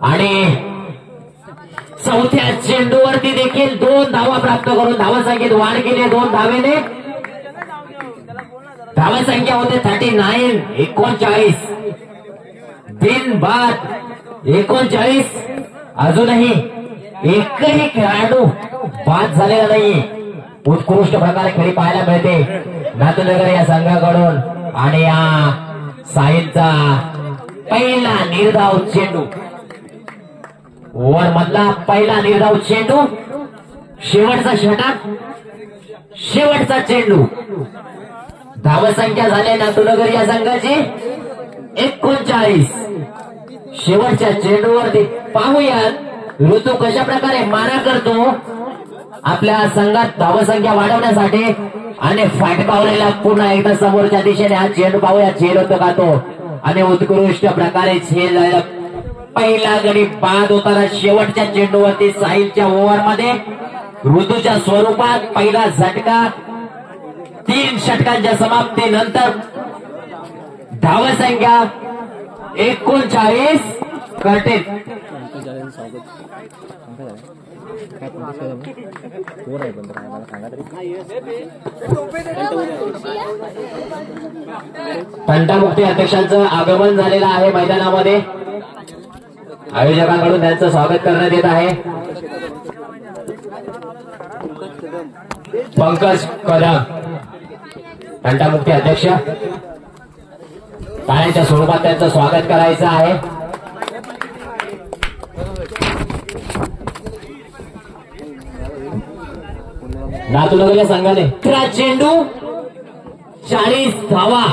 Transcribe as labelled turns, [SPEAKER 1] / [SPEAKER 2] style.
[SPEAKER 1] आणि चौथ्या चेंडूवरती देखील 2 धावा प्राप्त करून धावसंख्येत वाढ केली 2 धावेने। धावसंख्या होते 39 39 बिनबाद 39। अजूनही एकही खेळाडू बाद झालेला नाही। उत्कृष्ट प्रकारे खेळी पाहायला मिळते नाथनगर या संघाकडून। आणि या साहिलचा पहिला निर्धाव चेंडू, ओव्हर मधला पहिला निर्धाव चेंडू, शेवटचा षटक, शेवटचा चेंडू। धावसंख्या झाली नाथनगर या संघाची 39। शेवटच्या चेंडूवरती पाहूयात ऋतू कशा प्रकारे मारा करतो आपल्या संघात धावसंख्या वाढवण्यासाठी। आणि फाटकावलेला पुन्हा एकदा समोरच्या दिशेने हा चेंडू पाहूया, झेल होतो का तो। आणि उत्कृष्ट प्रकारे झेल झाला। पहिला गडी बाद होताना शेवटच्या चेंडूवरती साहिलच्या ओव्हर मध्ये ऋतूच्या स्वरूपात पहिला झटका। 3 षटकांच्या समाप्तीनंतर धावसंख्या 39 करते। तंटामुक्ती अध्यक्षांचं आगमन झालेलं आहे मैदानामध्ये। आयोजकांकडून त्यांचं स्वागत करण्यात येत आहे। पंकज कदम तंटामुक्ती अध्यक्ष, टाळ्यांच्या स्वरूपात त्यांचं स्वागत करायचं आहे। नाथनगर या संघाने चेंडू 40 धावा